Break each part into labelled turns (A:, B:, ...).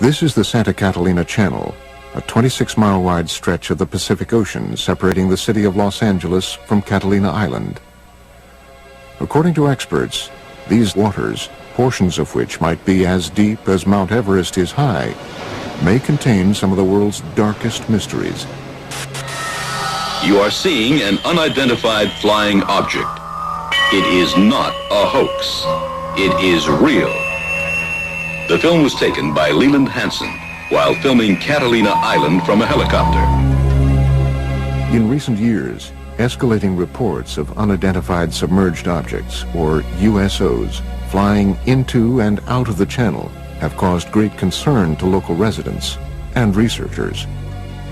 A: This is the Santa Catalina Channel, a 26-mile-wide stretch of the Pacific Ocean separating the city of Los Angeles from Catalina Island. According to experts, these waters, portions of which might be as deep as Mount Everest is high, may contain some of the world's darkest mysteries.
B: You are seeing an unidentified flying object. It is not a hoax. It is real. The film was taken by Leland Hansen while filming Catalina Island from a helicopter.
A: In recent years, escalating reports of unidentified submerged objects, or USOs, flying into and out of the channel have caused great concern to local residents and researchers.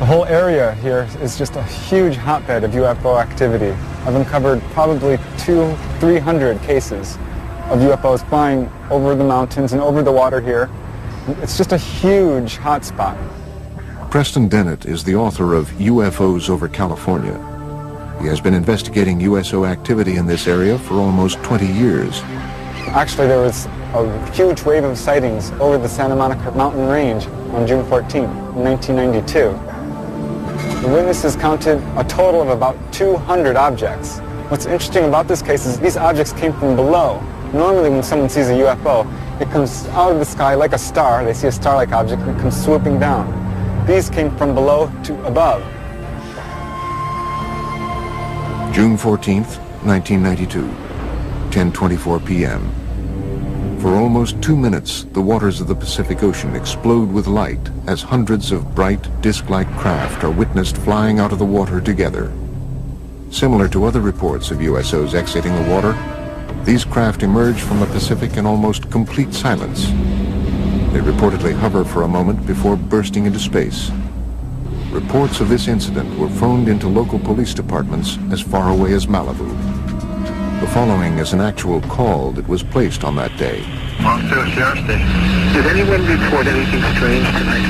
C: The whole area here is just a huge hotbed of UFO activity. I've uncovered probably 200-300 cases of UFOs flying over the mountains and over the water here. It's just a huge hotspot.
A: Preston Dennett is the author of UFOs over California. He has been investigating USO activity in this area for almost 20 years.
C: Actually, there was a huge wave of sightings over the Santa Monica mountain range on June 14, 1992. The witnesses counted a total of about 200 objects. What's interesting about this case is these objects came from below. Normally when someone sees a UFO, it comes out of the sky like a star. They see a star-like object and it comes swooping down. These came from below to above.
A: June 14th, 1992, 10:24 p.m. For almost 2 minutes, the waters of the Pacific Ocean explode with light as hundreds of bright, disc-like craft are witnessed flying out of the water together. Similar to other reports of USOs exiting the water, these craft emerge from the Pacific in almost complete silence. They reportedly hover for a moment before bursting into space. Reports of this incident were phoned into local police departments as far away as Malibu. The following is an actual call that was placed on that day.
D: Monticello Sheriff Station. Did anyone report anything strange tonight?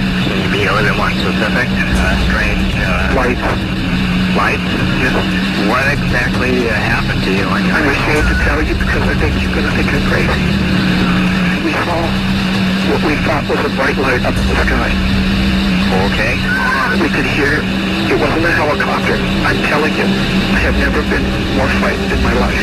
D: Can you be a little more specific? Strange, lights. Lights? Just what exactly happened to you? I'm ashamed to tell you because I think you're going to think I'm crazy. We saw what we thought was a bright light up in the sky. Okay. We could hear it wasn't a helicopter. I'm telling you, I have never been more frightened in my life.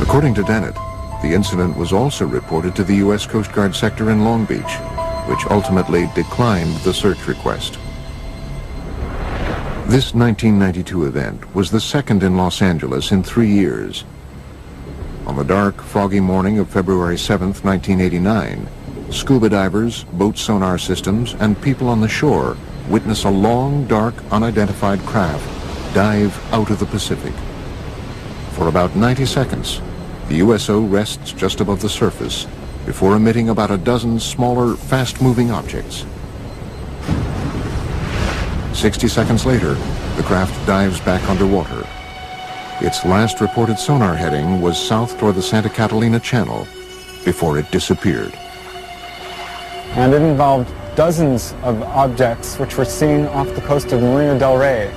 A: According to Dennett, the incident was also reported to the U.S. Coast Guard sector in Long Beach, which ultimately declined the search request. This 1992 event was the second in Los Angeles in 3 years. On the dark, foggy morning of February 7th, 1989, scuba divers, boat sonar systems, and people on the shore witness a long, dark, unidentified craft dive out of the Pacific. For about 90 seconds, the USO rests just above the surface before emitting about a dozen smaller, fast-moving objects. 60 seconds later, the craft dives back underwater. Its last reported sonar heading was south toward the Santa Catalina Channel before it disappeared.
C: And it involved dozens of objects which were seen off the coast of Marina del Rey.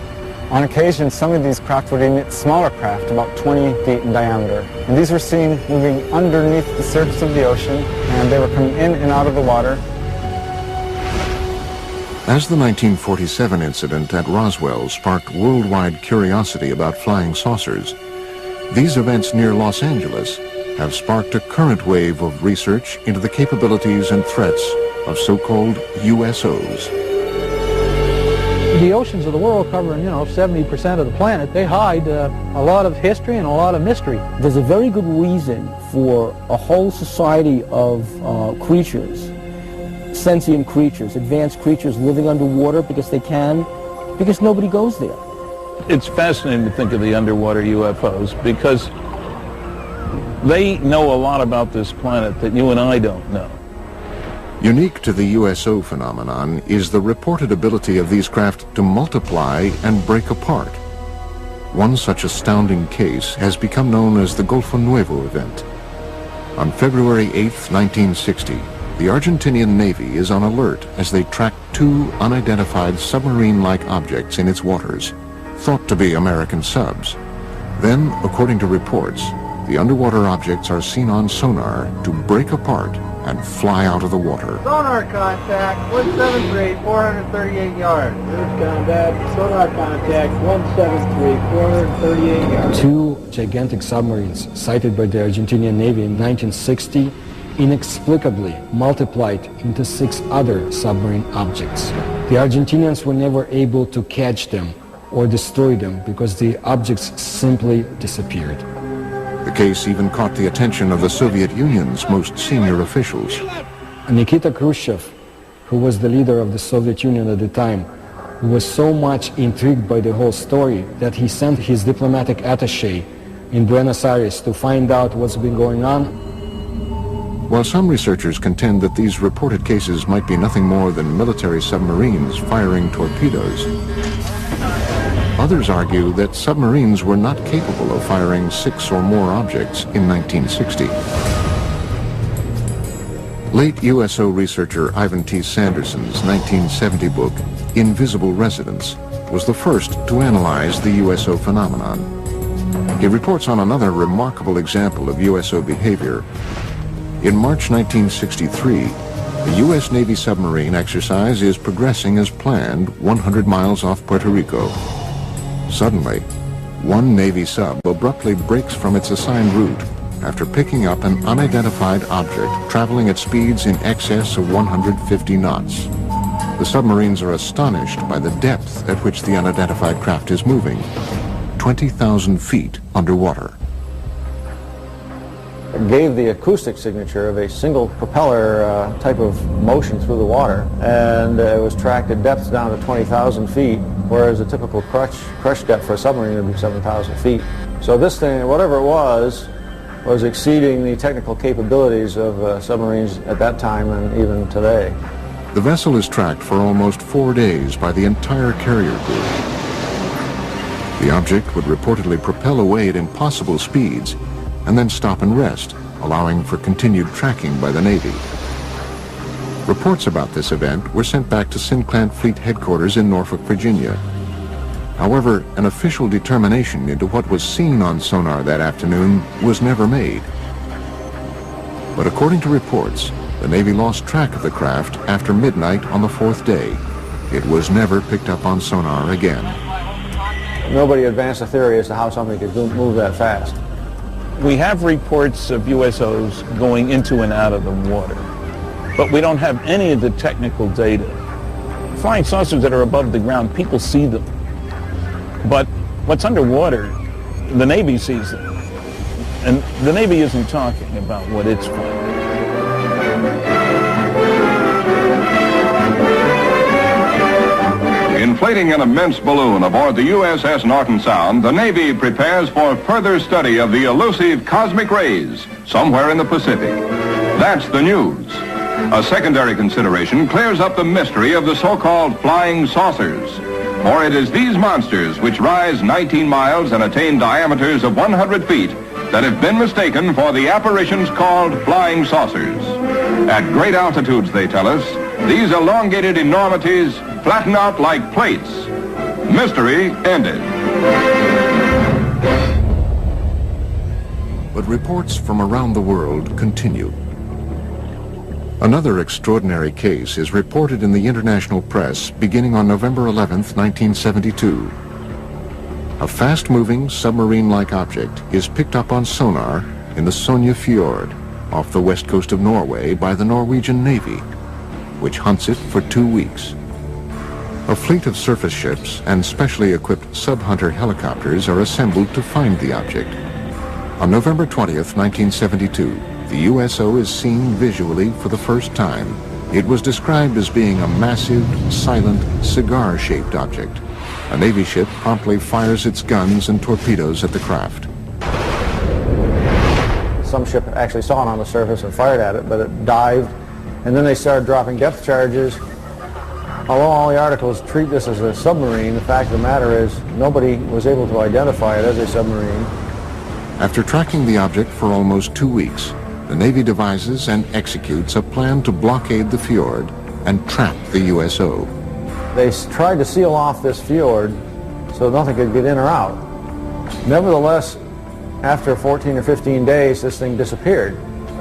C: On occasion, some of these craft would emit smaller craft, about 20 feet in diameter. And these were seen moving underneath the surface of the ocean, and they were coming in and out of the water.
A: As the 1947 incident at Roswell sparked worldwide curiosity about flying saucers, these events near Los Angeles have sparked a current wave of research into the capabilities and threats of so-called USOs.
E: The oceans of the world covering, 70% of the planet, they hide a lot of history and a lot of mystery.
F: There's a very good reason for a whole society of creatures, sentient creatures, advanced creatures living underwater because they can, because nobody goes there.
G: It's fascinating to think of the underwater UFOs because they know a lot about this planet that you and I don't know.
A: Unique to the USO phenomenon is the reported ability of these craft to multiply and break apart. One such astounding case has become known as the Golfo Nuevo event. On February 8, 1960, the Argentinian Navy is on alert as they track two unidentified submarine-like objects in its waters, thought to be American subs. Then, according to reports, the underwater objects are seen on sonar to break apart and fly out of the water.
H: Sonar contact, 173, 438 yards. Here's combat, sonar contact, 173, 438 yards.
F: Two gigantic submarines sighted by the Argentinian Navy in 1960 inexplicably multiplied into 6 other submarine objects. The Argentinians were never able to catch them or destroy them because the objects simply disappeared.
A: The case even caught the attention of the Soviet Union's most senior officials.
F: Nikita Khrushchev, who was the leader of the Soviet Union at the time, was so much intrigued by the whole story that he sent his diplomatic attaché in Buenos Aires to find out what's been going on.
A: While some researchers contend that these reported cases might be nothing more than military submarines firing torpedoes, others argue that submarines were not capable of firing 6 or more objects in 1960. Late USO researcher Ivan T. Sanderson's 1970 book, Invisible Residents, was the first to analyze the USO phenomenon. He reports on another remarkable example of USO behavior. In March 1963, the U.S. Navy submarine exercise is progressing as planned 100 miles off Puerto Rico. Suddenly, one Navy sub abruptly breaks from its assigned route after picking up an unidentified object traveling at speeds in excess of 150 knots. The submarines are astonished by the depth at which the unidentified craft is moving, 20,000 feet underwater.
I: It gave the acoustic signature of a single propeller type of motion through the water, and it was tracked at depths down to 20,000 feet, whereas a typical crush depth for a submarine would be 7,000 feet. So this thing, whatever it was exceeding the technical capabilities of submarines at that time and even today.
A: The vessel is tracked for almost 4 days by the entire carrier group. The object would reportedly propel away at impossible speeds and then stop and rest, allowing for continued tracking by the Navy. Reports about this event were sent back to Synclant Fleet Headquarters in Norfolk, Virginia. However, an official determination into what was seen on sonar that afternoon was never made. But according to reports, the Navy lost track of the craft after midnight on the 4th day. It was never picked up on sonar again.
I: Nobody advanced a theory as to how something could move that fast.
G: We have reports of USOs going into and out of the water, but we don't have any of the technical data. Flying saucers that are above the ground, people see them. But what's underwater, the Navy sees them. And the Navy isn't talking about what it's finding.
J: Inflating an immense balloon aboard the USS Norton Sound, the Navy prepares for further study of the elusive cosmic rays somewhere in the Pacific. That's the news. A secondary consideration clears up the mystery of the so-called flying saucers. For it is these monsters which rise 19 miles and attain diameters of 100 feet that have been mistaken for the apparitions called flying saucers. At great altitudes, they tell us, these elongated enormities flatten out like plates. Mystery ended.
A: But reports from around the world continue. Another extraordinary case is reported in the international press beginning on November 11th, 1972. A fast-moving submarine-like object is picked up on sonar in the Sonja Fjord off the west coast of Norway by the Norwegian Navy, which hunts it for 2 weeks. A fleet of surface ships and specially equipped sub-hunter helicopters are assembled to find the object. On November 20th, 1972, the USO is seen visually for the first time. It was described as being a massive, silent, cigar-shaped object. A Navy ship promptly fires its guns and torpedoes at the craft.
I: Some ship actually saw it on the surface and fired at it, but it dived, and then they started dropping depth charges. Although all the articles treat this as a submarine, the fact of the matter is nobody was able to identify it as a submarine.
A: After tracking the object for almost 2 weeks, the Navy devises and executes a plan to blockade the fjord and trap the USO.
I: They tried to seal off this fjord so nothing could get in or out. Nevertheless, after 14 or 15 days, this thing disappeared.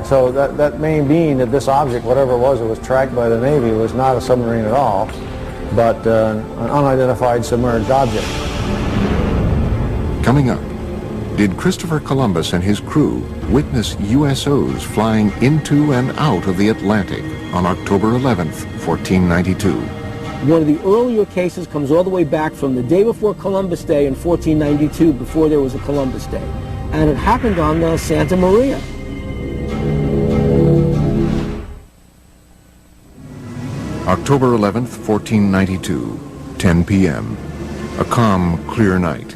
I: So that may mean that this object, whatever it was tracked by the Navy, was not a submarine at all, but an unidentified submerged object.
A: Coming up, did Christopher Columbus and his crew witness USOs flying into and out of the Atlantic on October 11th, 1492?
F: One of the earlier cases comes all the way back from the day before Columbus Day in 1492, before there was a Columbus Day. And it happened on the Santa Maria.
A: October 11th, 1492, 10 p.m. A calm, clear night.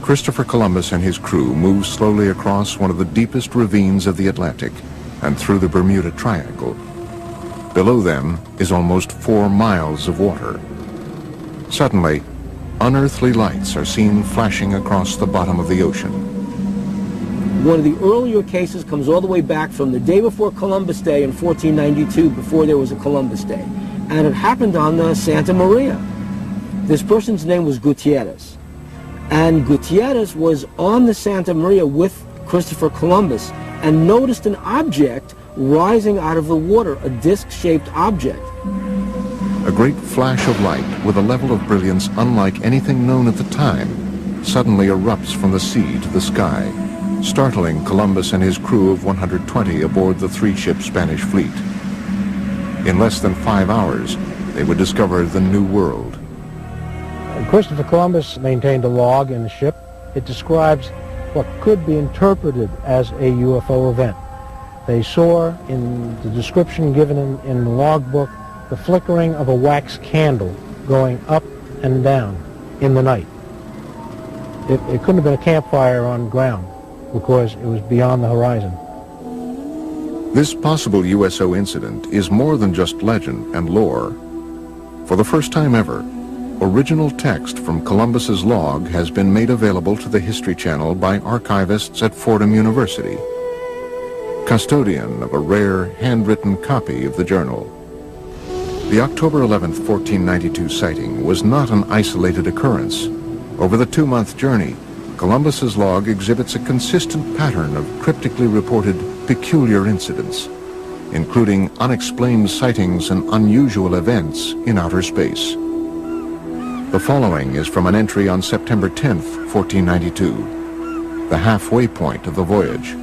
A: Christopher Columbus and his crew move slowly across one of the deepest ravines of the Atlantic and through the Bermuda Triangle. Below them is almost 4 miles of water. Suddenly, unearthly lights are seen flashing across the bottom of the ocean.
F: One of the earlier cases comes all the way back from the day before Columbus Day in 1492, before there was a Columbus Day. And it happened on the Santa Maria. This person's name was Gutierrez. And Gutierrez was on the Santa Maria with Christopher Columbus and noticed an object rising out of the water, a disc-shaped object.
A: A great flash of light with a level of brilliance unlike anything known at the time suddenly erupts from the sea to the sky, startling Columbus and his crew of 120 aboard the 3-ship Spanish fleet. In less than 5 hours, they would discover the New World.
E: Christopher Columbus maintained a log in the ship. It describes what could be interpreted as a UFO event. They saw, in the description given in the logbook, the flickering of a wax candle going up and down in the night. It couldn't have been a campfire on ground because it was beyond the horizon.
A: This possible USO incident is more than just legend and lore. For the first time ever, original text from Columbus's log has been made available to the History Channel by archivists at Fordham University, custodian of a rare handwritten copy of the journal. The October 11th, 1492 sighting was not an isolated occurrence. Over the 2-month journey, Columbus's log exhibits a consistent pattern of cryptically reported peculiar incidents, including unexplained sightings and unusual events in outer space. The following is from an entry on September 10th, 1492, the halfway point of the voyage.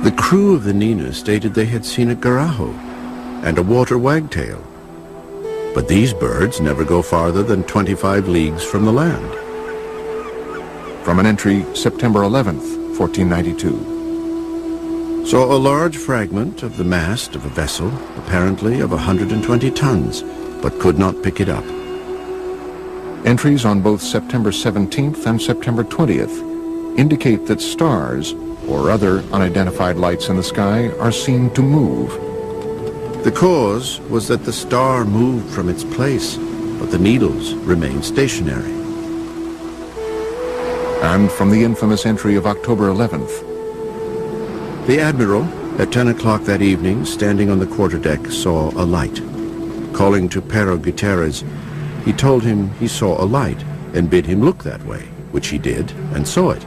K: The crew of the Nina stated they had seen a garajo and a water wagtail, but these birds never go farther than 25 leagues from the land.
A: From an entry September 11th, 1492.
K: Saw a large fragment of the mast of a vessel, apparently of 120 tons, but could not pick it up.
A: Entries on both September 17th and September 20th indicate that stars or other unidentified lights in the sky are seen to move.
K: The cause was that the star moved from its place, but the needles remained stationary.
A: And from the infamous entry of October 11th.
K: The Admiral, at 10 o'clock that evening, standing on the quarterdeck, saw a light. Calling to Pero Gutierrez, he told him he saw a light and bid him look that way, which he did and saw it.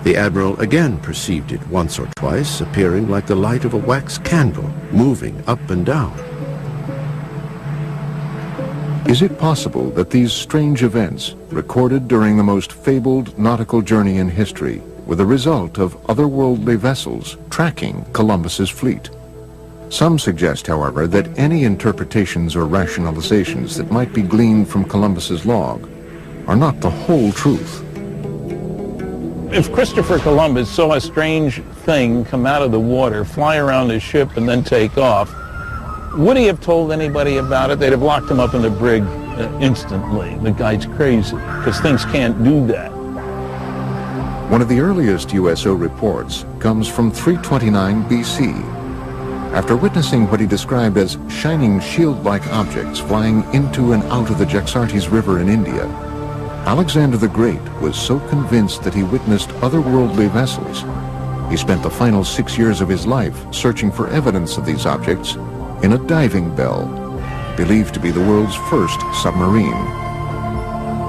K: The Admiral again perceived it once or twice, appearing like the light of a wax candle, moving up and down.
A: Is it possible that these strange events, recorded during the most fabled nautical journey in history, were the result of otherworldly vessels tracking Columbus's fleet? Some suggest, however, that any interpretations or rationalizations that might be gleaned from Columbus's log are not the whole truth.
G: If Christopher Columbus saw a strange thing come out of the water, fly around his ship, and then take off, would he have told anybody about it? They'd have locked him up in the brig instantly. The guy's crazy, because things can't do that.
A: One of the earliest USO reports comes from 329 BC. After witnessing what he described as shining shield-like objects flying into and out of the Jaxartes River in India, Alexander the Great was so convinced that he witnessed otherworldly vessels, he spent the final 6 years of his life searching for evidence of these objects in a diving bell, believed to be the world's first submarine.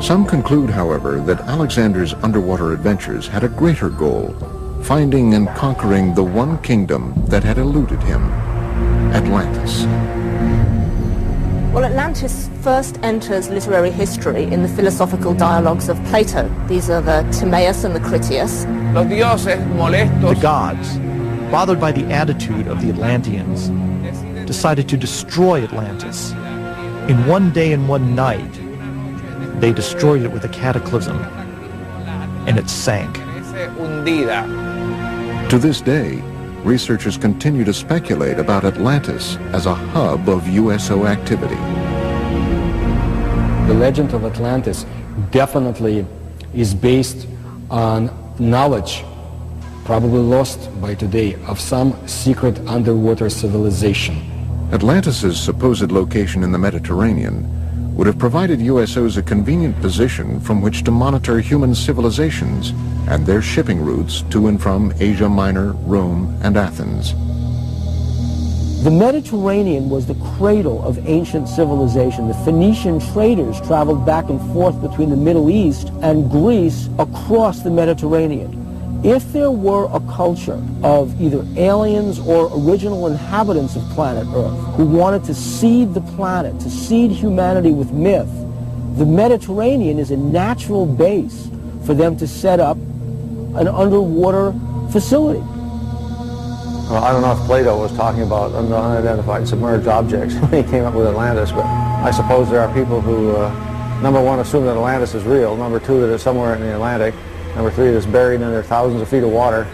A: Some conclude, however, that Alexander's underwater adventures had a greater goal, finding and conquering the one kingdom that had eluded him, Atlantis.
L: Well, Atlantis first enters literary history in the philosophical dialogues of Plato. These are the Timaeus and the Critias.
M: The gods, bothered by the attitude of the Atlanteans, decided to destroy Atlantis. In one day and one night, they destroyed it with a cataclysm, and it sank.
A: To this day, researchers continue to speculate about Atlantis as a hub of USO activity.
N: The legend of Atlantis definitely is based on knowledge, probably lost by today, of some secret underwater civilization.
A: Atlantis's supposed location in the Mediterranean would have provided USOs a convenient position from which to monitor human civilizations and their shipping routes to and from Asia Minor, Rome, and Athens.
F: The Mediterranean was the cradle of ancient civilization. The Phoenician traders traveled back and forth between the Middle East and Greece across the Mediterranean. If there were a culture of either aliens or original inhabitants of planet Earth who wanted to seed the planet, to seed humanity with myth, the Mediterranean is a natural base for them to set up an underwater facility.
I: Well, I don't know if Plato was talking about unidentified submerged objects when he came up with Atlantis, but I suppose there are people who, number one, assume that Atlantis is real, number two, that it's somewhere in the Atlantic, number three, that it's buried under thousands of feet of water.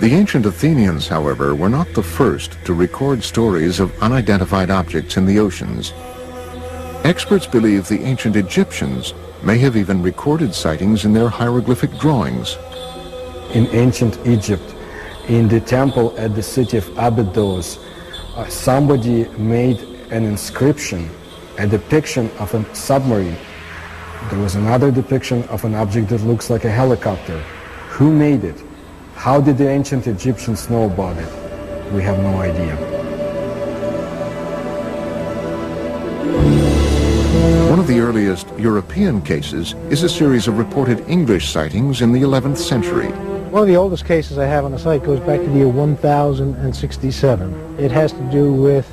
A: The ancient Athenians, however, were not the first to record stories of unidentified objects in the oceans. Experts believe the ancient Egyptians may have even recorded sightings in their hieroglyphic drawings.
N: In ancient Egypt, in the temple at the city of Abydos, somebody made an inscription, a depiction of a submarine. There was another depiction of an object that looks like a helicopter. Who made it? How did the ancient Egyptians know about it? We have no idea.
A: One of the earliest European cases is a series of reported English sightings in the 11th century.
E: One of the oldest cases I have on the site goes back to the year 1067. It has to do with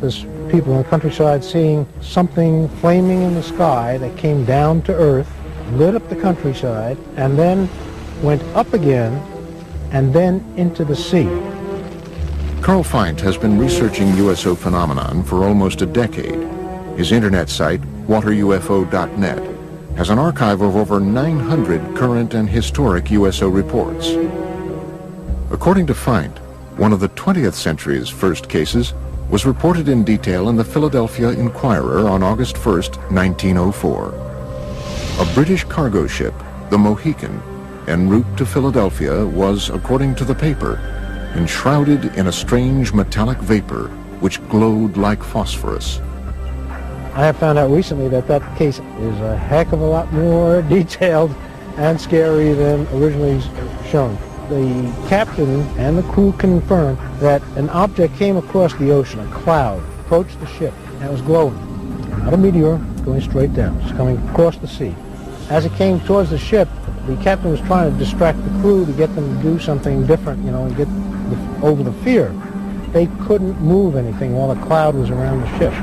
E: this people in the countryside seeing something flaming in the sky that came down to earth, lit up the countryside, and then went up again, and then into the sea.
A: Carl Feint has been researching USO phenomenon for almost a decade. His internet site, waterufo.net, has an archive of over 900 current and historic USO reports. According to Feint, one of the 20th century's first cases was reported in detail in the Philadelphia Inquirer on August 1st, 1904. A British cargo ship, the Mohican, en route to Philadelphia was, according to the paper, enshrouded in a strange metallic vapor which glowed like phosphorus.
E: I have found out recently that that case is a heck of a lot more detailed and scary than originally shown. The captain and the crew confirmed that an object came across the ocean, a cloud, approached the ship, and it was glowing. Not a meteor, going straight down. It's coming across the sea. As it came towards the ship, the captain was trying to distract the crew to get them to do something different, and get over the fear. They couldn't move anything while the cloud was around the ship.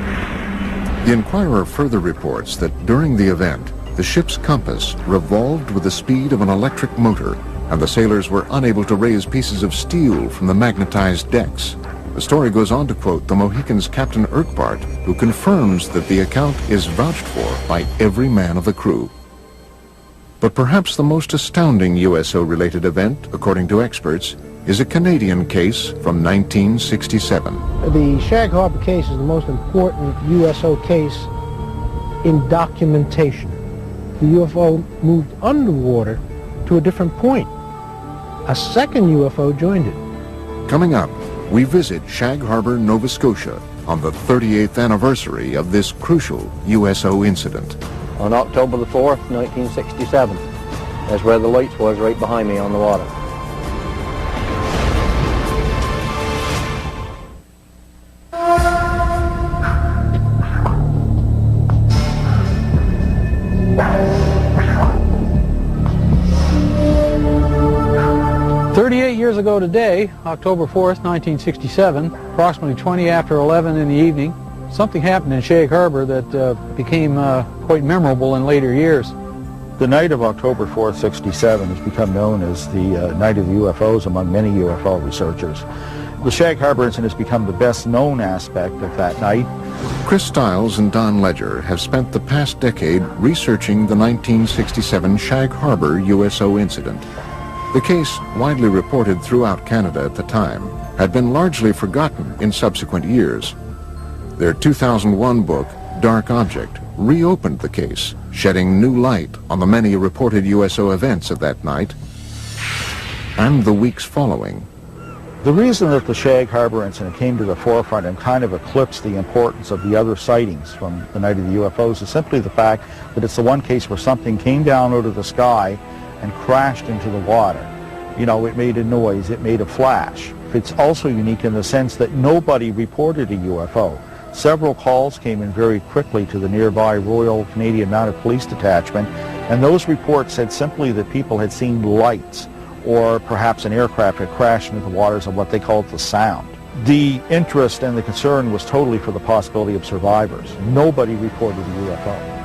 A: The Inquirer further reports that during the event, the ship's compass revolved with the speed of an electric motor, and the sailors were unable to raise pieces of steel from the magnetized decks. The story goes on to quote the Mohican's Captain Urquhart, who confirms that the account is vouched for by every man of the crew. But perhaps the most astounding USO-related event, according to experts, is a Canadian case from 1967.
E: The Shag Harbor case is the most important USO case in documentation. The UFO moved underwater to a different point. A second UFO joined it.
A: Coming up, we visit Shag Harbor, Nova Scotia on the 38th anniversary of this crucial USO incident.
O: On October the 4th, 1967, that's where the lights was, right behind me on the water.
P: ago today, October 4th, 1967, approximately 20 after 11 in the evening, something happened in Shag Harbor that became quite memorable in later years.
Q: The night of October 4th, 67 has become known as the Night of the UFOs among many UFO researchers. The Shag Harbor incident has become the best known aspect of that night.
A: Chris Stiles and Don Ledger have spent the past decade researching the 1967 Shag Harbor USO incident. The case, widely reported throughout Canada at the time, had been largely forgotten in subsequent years. Their 2001 book, Dark Object, reopened the case, shedding new light on the many reported USO events of that night and the weeks following.
Q: The reason that the Shag Harbor incident came to the forefront and kind of eclipsed the importance of the other sightings from the Night of the UFOs is simply the fact that it's the one case where something came down out of the sky and crashed into the water. You know, it made a noise, it made a flash. It's also unique in the sense that nobody reported a UFO. Several calls came in very quickly to the nearby Royal Canadian Mounted Police Detachment, and those reports said simply that people had seen lights, or perhaps an aircraft had crashed into the waters of what they called the Sound. The interest and the concern was totally for the possibility of survivors. Nobody reported a UFO.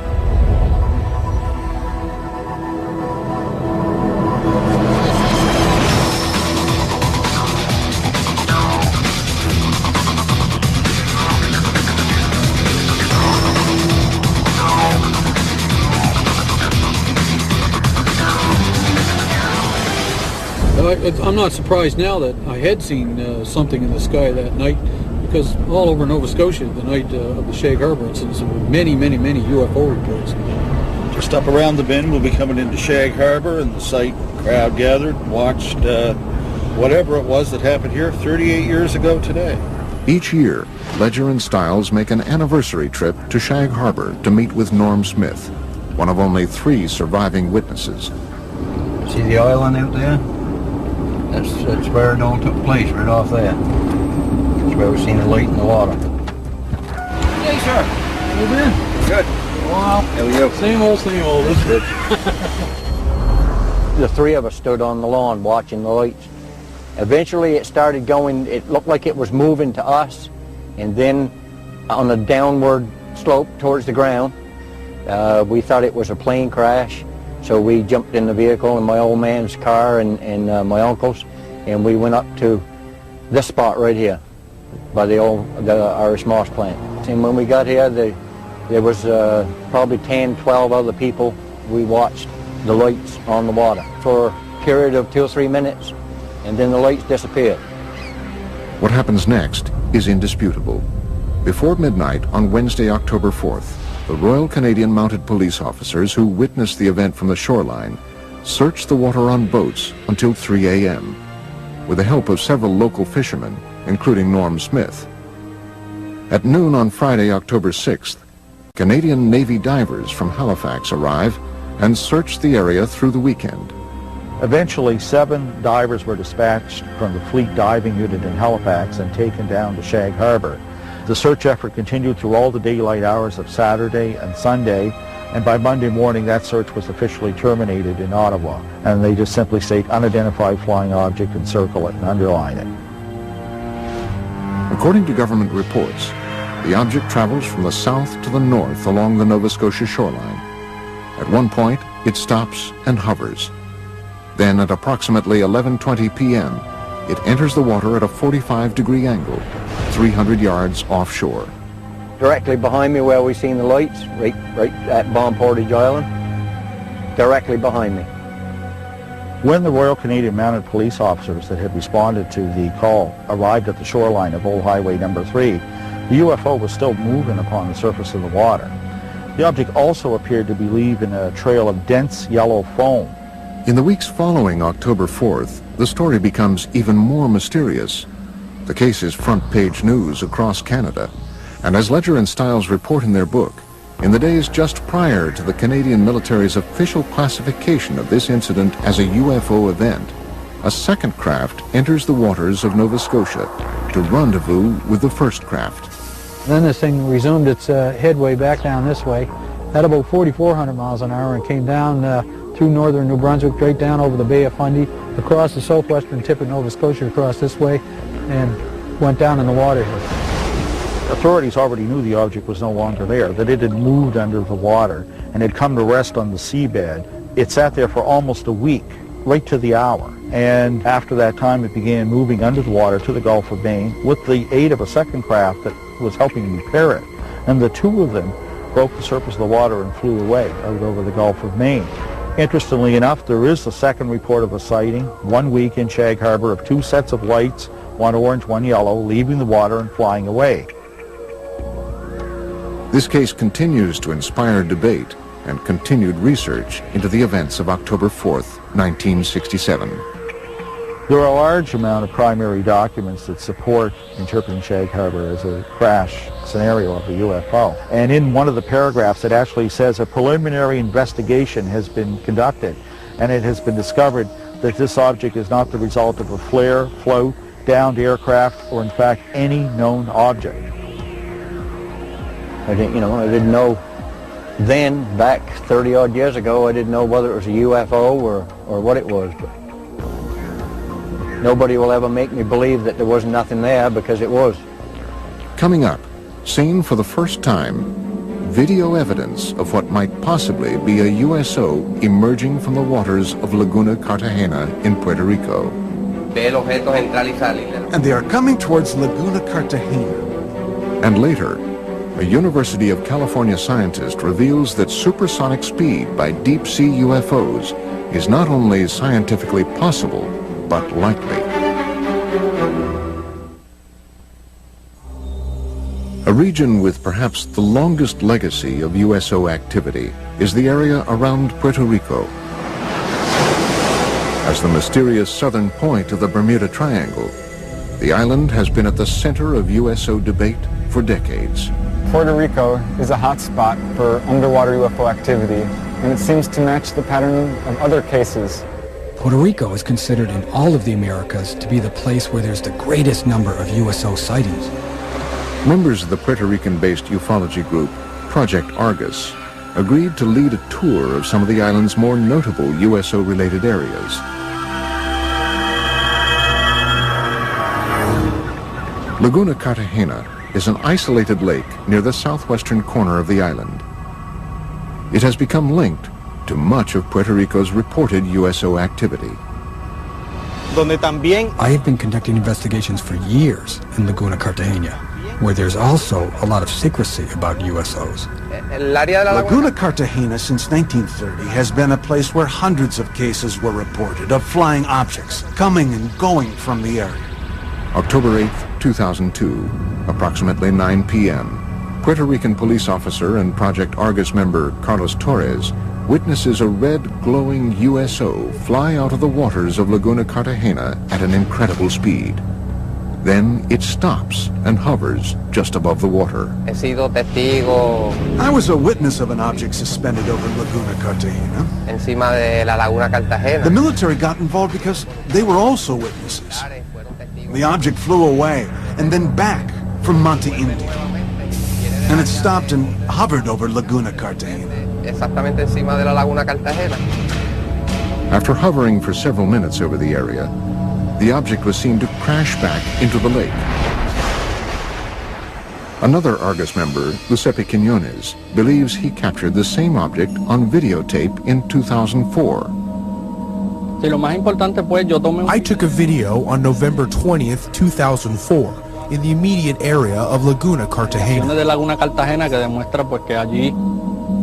P: I'm not surprised now that I had seen something in the sky that night, because all over Nova Scotia, the night of the Shag Harbor incident, there were many UFO reports.
R: Just up around the bend, we'll be coming into Shag Harbor, and the site crowd gathered and watched whatever it was that happened here 38 years ago today.
A: Each year, Ledger and Stiles make an anniversary trip to Shag Harbor to meet with Norm Smith, one of only 3 surviving witnesses.
S: See the island out there? That's where it all took place, right off there. That's where we seen the light in the water.
P: Hey, sir. How you been?
S: Good.
P: Wow.
S: How are you?
P: Same old. That's good.
O: The 3 of us stood on the lawn watching the lights. Eventually it started going, it looked like it was moving to us, and then on a downward slope towards the ground. We thought it was a plane crash. So we jumped in the vehicle in my old man's car and my uncle's, and we went up to this spot right here by the Irish Moss plant. And when we got here, there was probably 10, 12 other people. We watched the lights on the water for a period of 2 or 3 minutes, and then the lights disappeared.
A: What happens next is indisputable. Before midnight on Wednesday, October 4th, the Royal Canadian Mounted Police officers who witnessed the event from the shoreline searched the water on boats until 3 a.m. with the help of several local fishermen, including Norm Smith. At noon on Friday, October 6th, Canadian Navy divers from Halifax arrive and search the area through the weekend.
Q: Eventually, 7 divers were dispatched from the Fleet Diving Unit in Halifax and taken down to Shag Harbor. The search effort continued through all the daylight hours of Saturday and Sunday, and by Monday morning that search was officially terminated in Ottawa, and they just simply state unidentified flying object and circle it and underline it.
A: According to government reports, the object travels from the south to the north along the Nova Scotia shoreline. At one point, it stops and hovers. Then at approximately 11:20 p.m., it enters the water at a 45-degree angle, 300 yards offshore.
O: Directly behind me where we seen the lights, right at Bomb Portage Island, directly behind me.
Q: When the Royal Canadian Mounted Police officers that had responded to the call arrived at the shoreline of Old Highway number 3, the UFO was still moving upon the surface of the water. The object also appeared to be leaving a trail of dense yellow foam.
A: In the weeks following October 4th, the story becomes even more mysterious. The case is front-page news across Canada, and as Ledger and Stiles report in their book, in the days just prior to the Canadian military's official classification of this incident as a UFO event, a second craft enters the waters of Nova Scotia to rendezvous with the first craft.
P: Then this thing resumed its headway back down this way at about 4,400 miles an hour and came down
H: through northern New Brunswick, right down over the Bay of Fundy, across the southwestern tip of Nova Scotia, across this way, and went down in the water here.
Q: Authorities already knew the object was no longer there, that it had moved under the water and had come to rest on the seabed. It sat there for almost a week, right to the hour. And after that time, it began moving under the water to the Gulf of Maine with the aid of a second craft that was helping repair it. And the two of them broke the surface of the water and flew away out over the Gulf of Maine. Interestingly enough, there is a second report of a sighting 1 week in Shag Harbor of two sets of lights, one orange, one yellow, leaving the water and flying away.
A: This case continues to inspire debate and continued research into the events of October 4th, 1967.
Q: There are a large amount of primary documents that support interpreting Shag Harbor as a crash scenario of a UFO. And in one of the paragraphs, it actually says a preliminary investigation has been conducted, and it has been discovered that this object is not the result of a flare, float, downed aircraft, or in fact any known object.
O: I didn't know then, back 30-odd years ago, I didn't know whether it was a UFO or what it was. But nobody will ever make me believe that there was nothing there, because it was.
A: Coming up, seen for the first time, video evidence of what might possibly be a USO emerging from the waters of Laguna Cartagena in Puerto Rico.
T: And they are coming towards Laguna Cartagena.
A: And later, a University of California scientist reveals that supersonic speed by deep-sea UFOs is not only scientifically possible, but likely. A region with perhaps the longest legacy of USO activity is the area around Puerto Rico. As the mysterious southern point of the Bermuda Triangle, the island has been at the center of USO debate for decades.
C: Puerto Rico is a hot spot for underwater UFO activity, and it seems to match the pattern of other cases.
U: Puerto Rico is considered in all of the Americas to be the place where there's the greatest number of USO sightings.
A: Members of the Puerto Rican-based ufology group, Project Argus, agreed to lead a tour of some of the island's more notable USO-related areas. Laguna Cartagena is an isolated lake near the southwestern corner of the island. It has become linked to much of Puerto Rico's reported USO activity.
U: I have been conducting investigations for years in Laguna Cartagena, where there's also a lot of secrecy about USOs.
T: Laguna Cartagena since 1930 has been a place where hundreds of cases were reported of flying objects coming and going from the area.
A: October 8, 2002, approximately 9 p.m., Puerto Rican police officer and Project Argus member Carlos Torres witnesses a red glowing USO fly out of the waters of Laguna Cartagena at an incredible speed. Then it stops and hovers just above the water.
T: I was a witness of an object suspended over Laguna Cartagena. The military got involved because they were also witnesses. The object flew away and then back from Monte Indio. And it stopped and hovered over Laguna Cartagena.
A: After hovering for several minutes over the area, the object was seen to crash back into the lake. Another Argus member, Giuseppe Quinones, believes he captured the same object on videotape in 2004.
V: I took a video on November 20th, 2004, in the immediate area of Laguna Cartagena.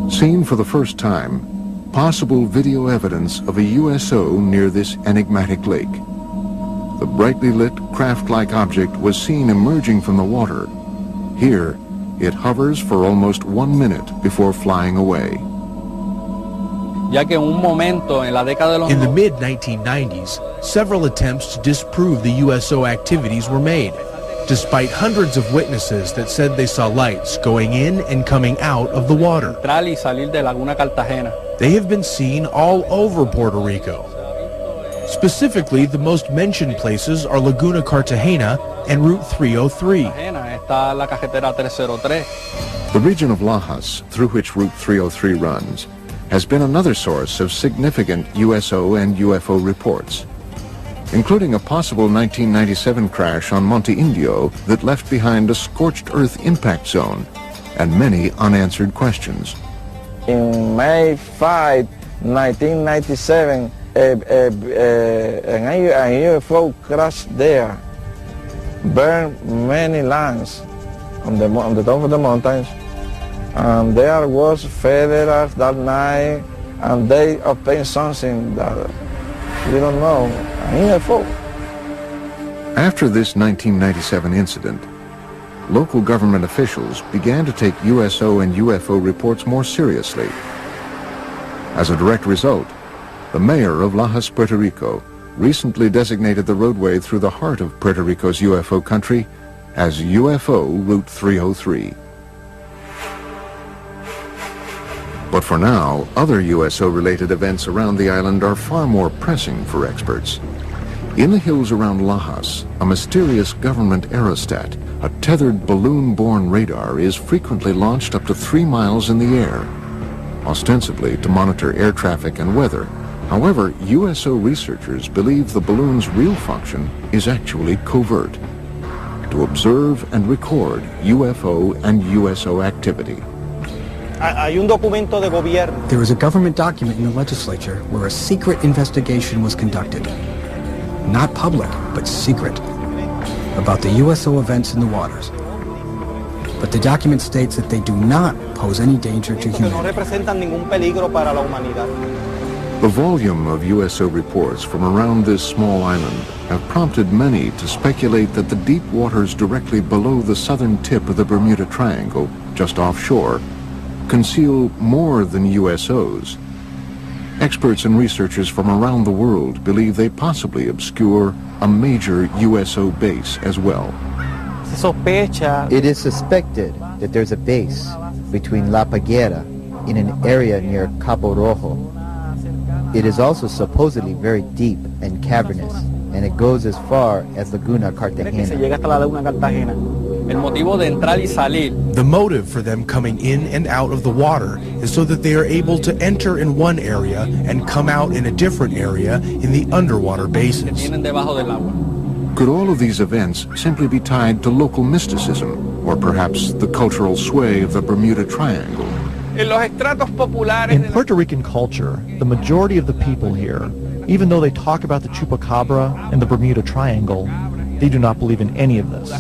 A: Seen for the first time, possible video evidence of a USO near this enigmatic lake. The brightly lit craft-like object was seen emerging from the water. Here, it hovers for almost 1 minute before flying away.
V: In the mid-1990s, several attempts to disprove the USO activities were made, despite hundreds of witnesses that said they saw lights going in and coming out of the water. They have been seen all over Puerto Rico. Specifically, the most mentioned places are Laguna Cartagena and Route 303.
A: The region of Lajas, through which Route 303 runs, has been another source of significant USO and UFO reports, including a possible 1997 crash on Monte Indio that left behind a scorched earth impact zone and many unanswered questions.
B: In May 5, 1997, an UFO crashed there, burned many lands on the top of the mountains, and there was federals that night, and they obtained something that we don't know, an UFO.
A: After this 1997 incident, local government officials began to take USO and UFO reports more seriously. As a direct result, the mayor of Lajas, Puerto Rico, recently designated the roadway through the heart of Puerto Rico's UFO country as UFO Route 303. But for now, other USO-related events around the island are far more pressing for experts. In the hills around Lajas, a mysterious government aerostat, a tethered balloon-borne radar, is frequently launched up to 3 miles in the air, ostensibly to monitor air traffic and weather. However, USO researchers believe the balloon's real function is actually covert, to observe and record UFO and USO activity.
U: There was a government document in the legislature where a secret investigation was conducted. Not public, but secret, about the USO events in the waters. But the document states that they do not pose any danger to humanity.
A: The volume of USO reports from around this small island have prompted many to speculate that the deep waters directly below the southern tip of the Bermuda Triangle, just offshore, conceal more than USOs. Experts and researchers from around the world believe they possibly obscure a major USO base as well.
D: It is suspected that there's a base between La Paguera in an area near Cabo Rojo. It is also supposedly very deep and cavernous, and it goes as far as Laguna Cartagena.
V: The motive for them coming in and out of the water is so that they are able to enter in one area and come out in a different area in the underwater basins.
A: Could all of these events simply be tied to local mysticism, or perhaps the cultural sway of the Bermuda Triangle?
M: In Puerto Rican culture, the majority of the people here, even though they talk about the Chupacabra and the Bermuda Triangle, they do not believe in any of this.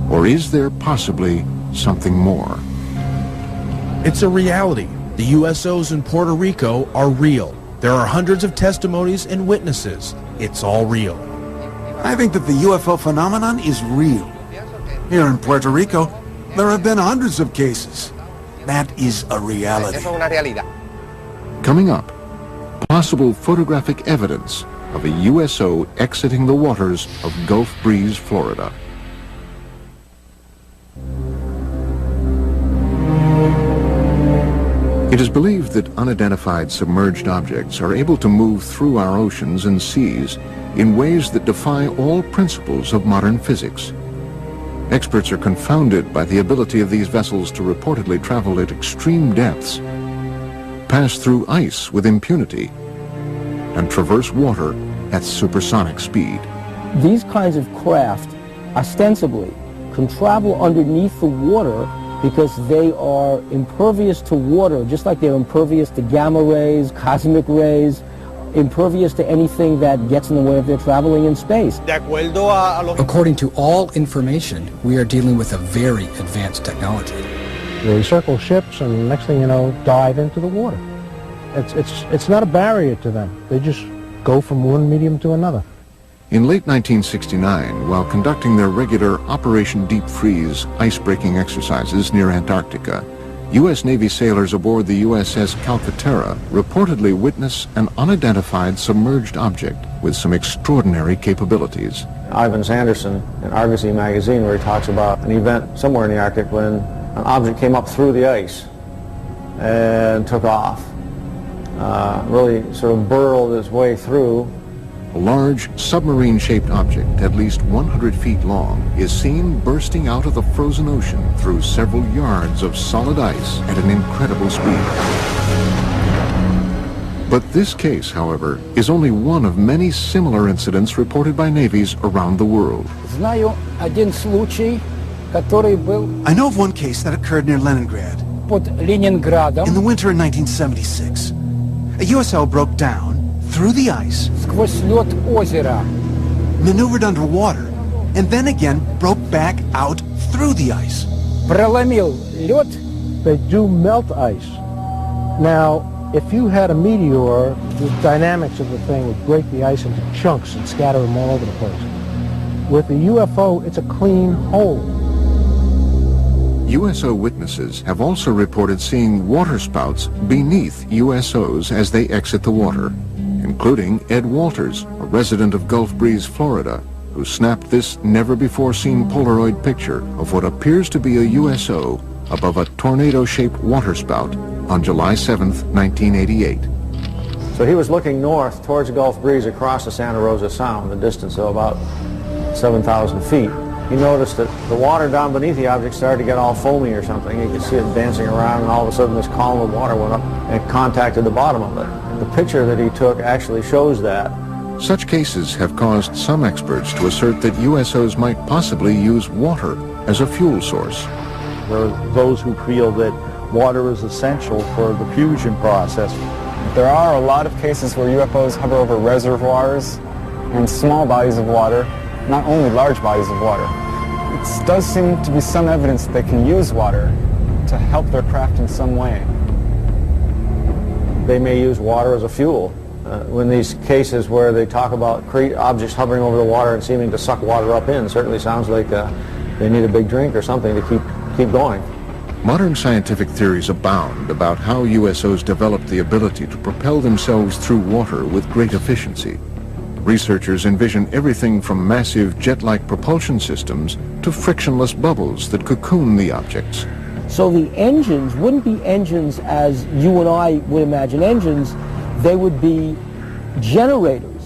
A: Or is there possibly something more?
V: It's a reality. The USOs in Puerto Rico are real. There are hundreds of testimonies and witnesses. It's all real.
T: I think that the UFO phenomenon is real. Here in Puerto Rico, there have been hundreds of cases. That is a reality.
A: Coming up, possible photographic evidence of a USO exiting the waters of Gulf Breeze, Florida. It is believed that unidentified submerged objects are able to move through our oceans and seas in ways that defy all principles of modern physics. Experts are confounded by the ability of these vessels to reportedly travel at extreme depths, pass through ice with impunity, and traverse water at supersonic speed.
F: These kinds of craft, ostensibly, can travel underneath the water because they are impervious to water, just like they're impervious to gamma rays, cosmic rays, impervious to anything that gets in the way of their traveling in space.
U: According to all information, we are dealing with a very advanced technology.
E: They circle ships and next thing you know, dive into the water. It's not a barrier to them. They just go from one medium to another.
A: In late 1969, while conducting their regular Operation Deep Freeze ice-breaking exercises near Antarctica, U.S. Navy sailors aboard the USS Calcaterra reportedly witnessed an unidentified submerged object with some extraordinary capabilities.
I: Ivan Sanderson in Argosy magazine, where he talks about an event somewhere in the Arctic when an object came up through the ice and took off. Really sort of burrowed its way through
A: a large submarine-shaped object at least 100 feet long is seen bursting out of the frozen ocean through several yards of solid ice at an incredible speed. But this case, however, is only one of many similar incidents reported by navies around the world.
J: I
T: know of one case that occurred near Leningrad. In the winter of 1976. A USO broke down through the ice, maneuvered underwater, and then again broke back out through the ice.
E: They do melt ice. Now, if you had a meteor, the dynamics of the thing would break the ice into chunks and scatter them all over the place. With the UFO, it's a clean hole.
A: USO witnesses have also reported seeing waterspouts beneath USOs as they exit the water, including Ed Walters, a resident of Gulf Breeze, Florida, who snapped this never-before-seen Polaroid picture of what appears to be a USO above a tornado-shaped waterspout on July 7th, 1988.
I: So he was looking north towards Gulf Breeze across the Santa Rosa Sound, a distance of about 7,000 feet. He noticed that the water down beneath the object started to get all foamy or something. He could see it dancing around, and all of a sudden this column of water went up and contacted the bottom of it. The picture that he took actually shows that.
A: Such cases have caused some experts to assert that USOs might possibly use water as a fuel source.
Q: There are those who feel that water is essential for the fusion process.
C: There are a lot of cases where UFOs hover over reservoirs and small bodies of water, not only large bodies of water. It does seem to be some evidence that they can use water to help their craft in some way.
I: They may use water as a fuel. In these cases where they talk about objects hovering over the water and seeming to suck water up in, certainly sounds like they need a big drink or something to keep going.
A: Modern scientific theories abound about how USOs developed the ability to propel themselves through water with great efficiency. Researchers envision everything from massive jet-like propulsion systems to frictionless bubbles that cocoon the objects.
F: So the engines wouldn't be engines as you and I would imagine engines. They would be generators,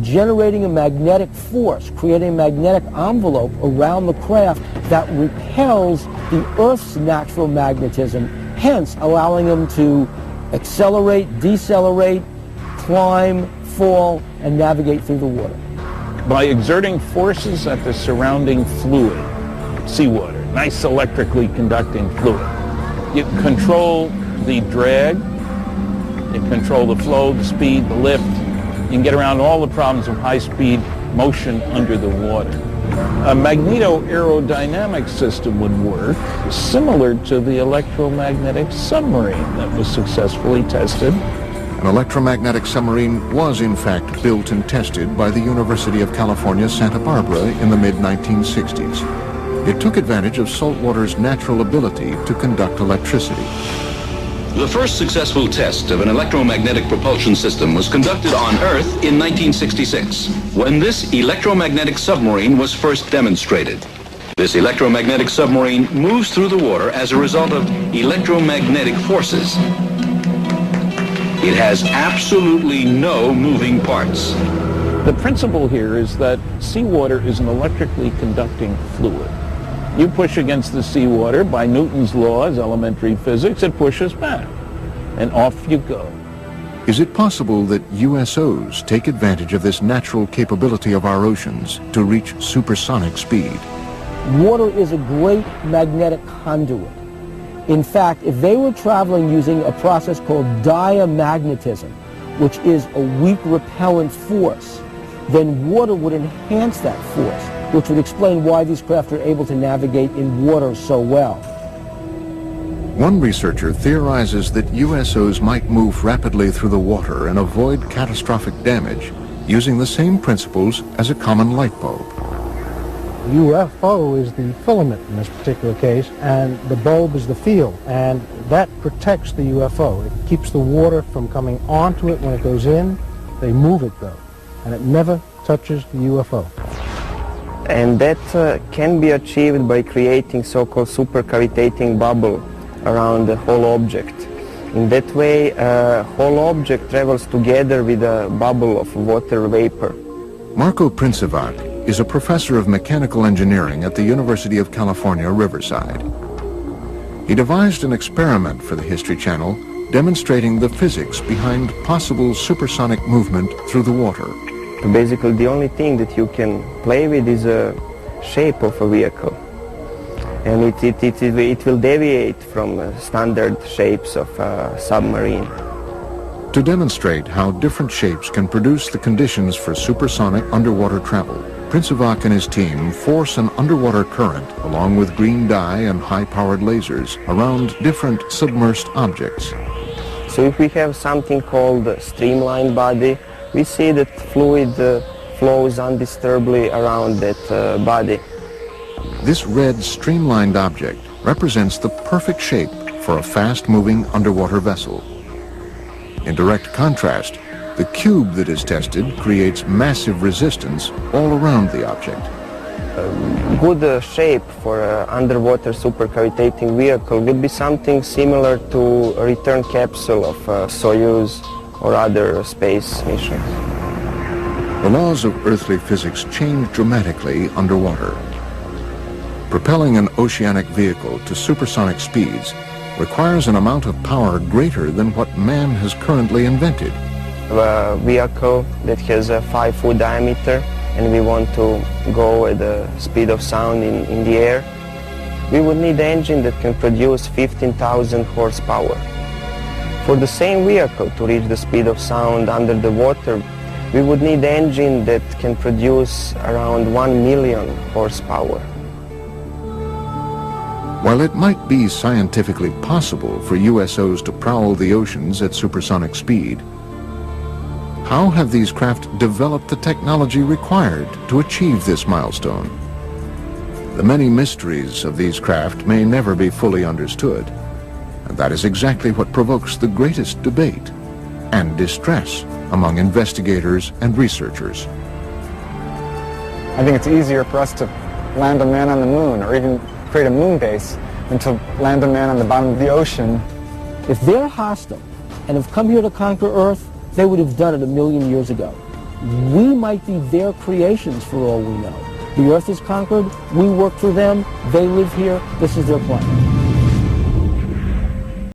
F: generating a magnetic force, creating a magnetic envelope around the craft that repels the Earth's natural magnetism, hence allowing them to accelerate, decelerate, climb, fall, and navigate through the water.
G: By exerting forces at the surrounding fluid, seawater, nice electrically conducting fluid, you control the drag, you control the flow, the speed, the lift. You can get around all the problems of high-speed motion under the water. A magneto-aerodynamic system would work similar to the electromagnetic submarine that was successfully tested.
A: An electromagnetic submarine was in fact built and tested by the University of California, Santa Barbara in the mid-1960s. It took advantage of saltwater's natural ability to conduct electricity.
K: The first successful test of an electromagnetic propulsion system was conducted on Earth in 1966, when this electromagnetic submarine was first demonstrated. This electromagnetic submarine moves through the water as a result of electromagnetic forces. It has absolutely no moving parts.
G: The principle here is that seawater is an electrically conducting fluid. You push against the seawater by Newton's laws, elementary physics, it pushes back, and off you go.
A: Is it possible that USOs take advantage of this natural capability of our oceans to reach supersonic speed?
F: Water is a great magnetic conduit. In fact, if they were traveling using a process called diamagnetism, which is a weak repellent force, then water would enhance that force, which would explain why these craft are able to navigate in water so well.
A: One researcher theorizes that USOs might move rapidly through the water and avoid catastrophic damage using the same principles as a common light bulb.
E: UFO is the filament in this particular case, and the bulb is the field, and that protects the UFO. It keeps the water from coming onto it when it goes in. They move it though, and it never touches the UFO.
W: And that can be achieved by creating so-called supercavitating bubble around the whole object. In that way, a whole object travels together with a bubble of water vapor.
A: Marko Princevac is a professor of mechanical engineering at the University of California, Riverside. He devised an experiment for the History Channel demonstrating the physics behind possible supersonic movement through the water.
W: Basically, the only thing that you can play with is a shape of a vehicle. And it will deviate from standard shapes of a submarine.
A: To demonstrate how different shapes can produce the conditions for supersonic underwater travel, Princevac and his team force an underwater current along with green dye and high-powered lasers around different submersed objects.
W: So if we have something called a streamlined body, we see that fluid flows undisturbedly around that body.
A: This red streamlined object represents the perfect shape for a fast-moving underwater vessel. In direct contrast, the cube that is tested creates massive resistance all around the object.
W: A good shape for an underwater supercavitating vehicle would be something similar to a return capsule of Soyuz or other space missions.
A: The laws of earthly physics change dramatically underwater. Propelling an oceanic vehicle to supersonic speeds requires an amount of power greater than what man has currently invented.
W: A vehicle that has a 5-foot diameter and we want to go at the speed of sound in the air, we would need an engine that can produce 15,000 horsepower. For the same vehicle to reach the speed of sound under the water, we would need an engine that can produce around 1 million horsepower.
A: While it might be scientifically possible for USOs to prowl the oceans at supersonic speed, how have these craft developed the technology required to achieve this milestone? The many mysteries of these craft may never be fully understood, and that is exactly what provokes the greatest debate and distress among investigators and researchers.
C: I think it's easier for us to land a man on the moon or even create a moon base than to land a man on the bottom of the ocean.
F: If they're hostile and have come here to conquer Earth, they would have done it 1 million years ago. We might be their creations for all we know. The Earth is conquered, we work for them, they live here, this is their planet.